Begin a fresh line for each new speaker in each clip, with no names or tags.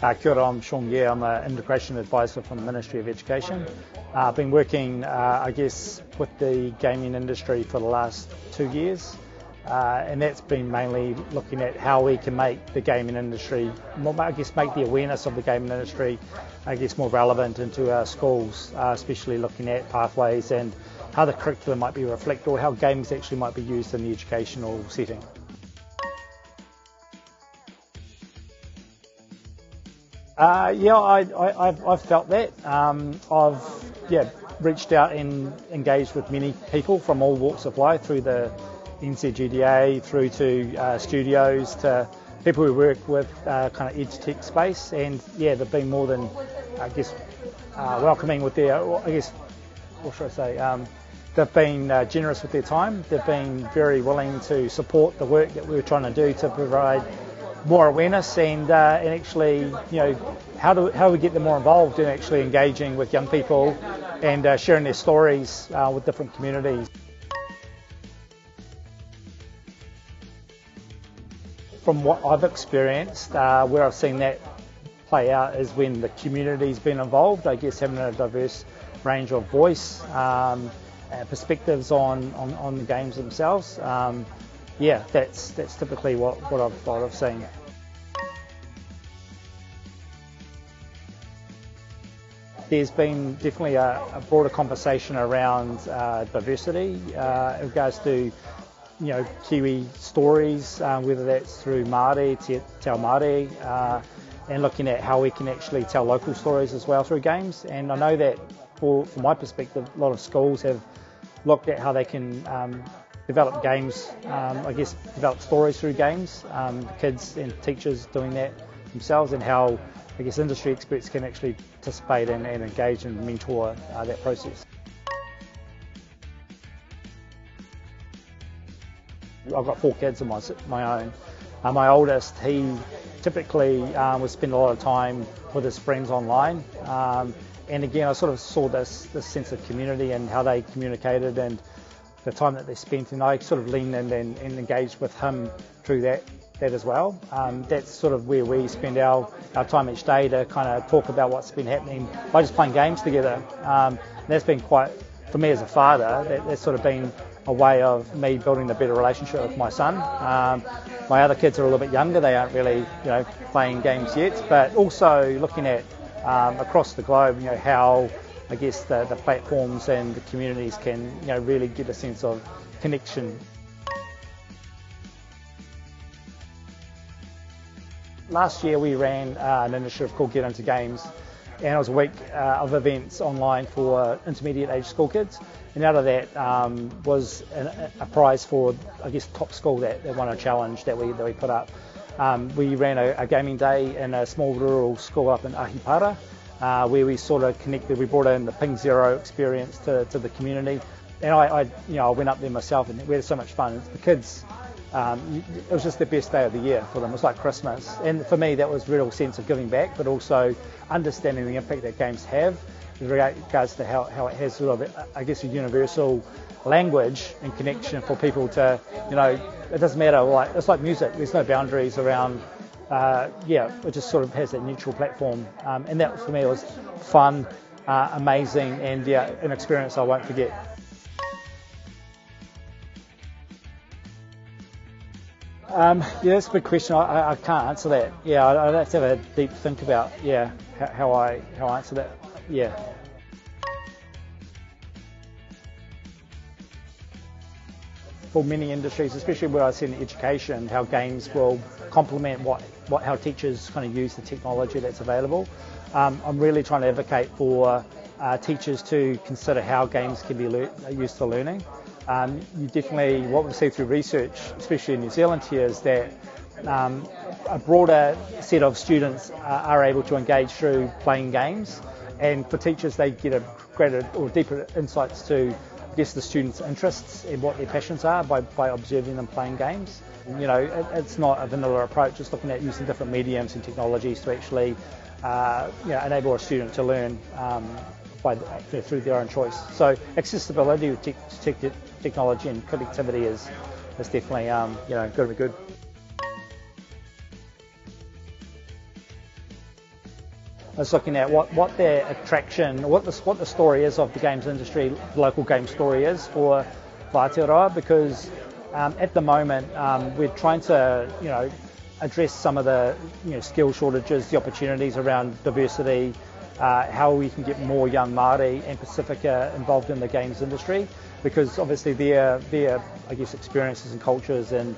Kia ora, I'm Shaun. I'm an integration advisor from the Ministry of Education. I've been working, I guess, with the gaming industry for the last 2 years, and that's been mainly looking at how we can make the gaming industry, make the awareness of the gaming industry, more relevant into our schools, especially looking at pathways and how the curriculum might be reflected or how games actually might be used in the educational setting. I've felt that. I've reached out and engaged with many people from all walks of life, through the NZGDA, through to studios, to people who work with kind of edge tech space, and they've been more than, welcoming with their, they've been generous with their time. They've been very willing to support the work that we're trying to do to provide more awareness and actually, how do we get them more involved in actually engaging with young people and sharing their stories with different communities. From what I've experienced, where I've seen that play out is when the community's been involved, having a diverse range of voice, perspectives on the games themselves. That's typically what I've seen. There's been definitely a broader conversation around diversity in regards to Kiwi stories, whether that's through Māori, Te Ao Māori, and looking at how we can actually tell local stories as well through games. And I know that from my perspective, a lot of schools have looked at how they can develop games, develop stories through games, kids and teachers doing that themselves, and how industry experts can actually participate and engage and mentor that process. I've got 4 kids of my own. My oldest, he typically would spend a lot of time with his friends online, and again I sort of saw this sense of community and how they communicated and the time that they spent, and I sort of leaned in and engaged with him through that as well. That's sort of where we spend our time each day, to kind of talk about what's been happening by just playing games together. That's been quite, for me as a father, that's sort of been a way of me building a better relationship with my son. My other kids are a little bit younger, they aren't really playing games yet, but also looking at across the globe, how the platforms and the communities can really give a sense of connection. Last year we ran an initiative called Get Into Games, and it was a week of events online for intermediate age school kids, and out of that was a prize for top school that won a challenge that we put up. We ran a gaming day in a small rural school up in Ahipara, where we sort of connected. We brought in the Ping Zero experience to the community, and I went up there myself, and we had so much fun. The kids, it was just the best day of the year for them. It was like Christmas, and for me that was a real sense of giving back, but also understanding the impact that games have with regards to how it has sort of, a universal language and connection for people to, it doesn't matter, it's like music, there's no boundaries around, it just sort of has that neutral platform, and that for me was fun, amazing, and an experience I won't forget. That's a big question. I can't answer that. I'd have to have a deep think about how I answer that. For many industries, especially where I see in education, how games will complement how teachers kind of use the technology that's available. I'm really trying to advocate for teachers to consider how games can be used for learning. You definitely, what we see through research, especially in New Zealand here, is that a broader set of students are able to engage through playing games, and for teachers they get a greater or deeper insights to the students' interests and what their passions are by observing them playing games. It's not a vanilla approach, it's looking at using different mediums and technologies to actually enable a student to learn through their own choice. So accessibility with technology and connectivity is definitely going to be good. is looking at what their attraction, what the story is of the games industry, the local game story is for Aotearoa, because at the moment we're trying to address some of the skill shortages, the opportunities around diversity, how we can get more young Māori and Pacifica involved in the games industry, because obviously their I guess experiences and cultures and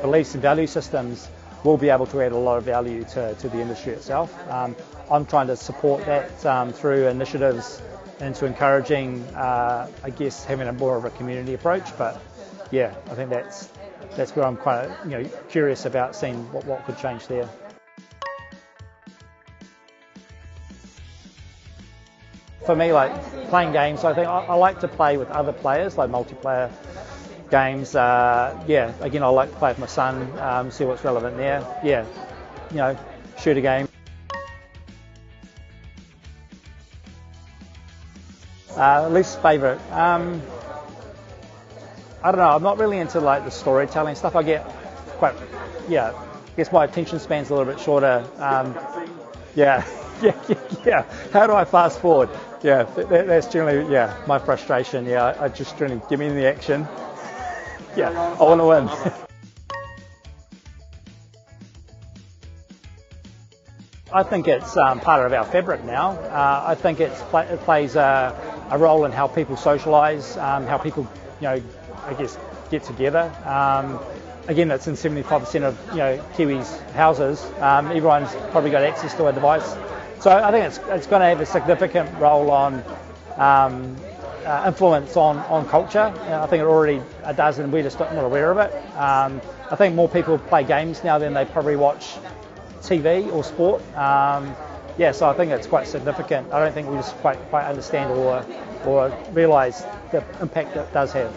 beliefs and value systems will be able to add a lot of value to the industry itself. I'm trying to support that through initiatives into encouraging, I guess, having a more of a community approach. But yeah, I think that's where I'm quite curious about seeing what could change there. For me, like playing games, I think I like to play with other players, like multiplayer games. Yeah, again, I like to play with my son, see what's relevant there. Yeah, shoot a game. Least favourite. I don't know. I'm not really into like the storytelling stuff. I get quite, I guess my attention span's a little bit shorter. Yeah. How do I fast forward? Yeah, that's generally my frustration. Yeah, I just generally give me the action. Yeah, I want to win. I think it's part of our fabric now. I think it plays a role in how people socialise, how people, I guess, get together. Again, it's in 75% of Kiwis' houses. Everyone's probably got access to a device, so I think it's going to have a significant role on influence on culture. I think it already does, and we're just not aware of it. I think more people play games now than they probably watch TV or sport. So I think it's quite significant. I don't think we just quite understand or realise the impact it does have.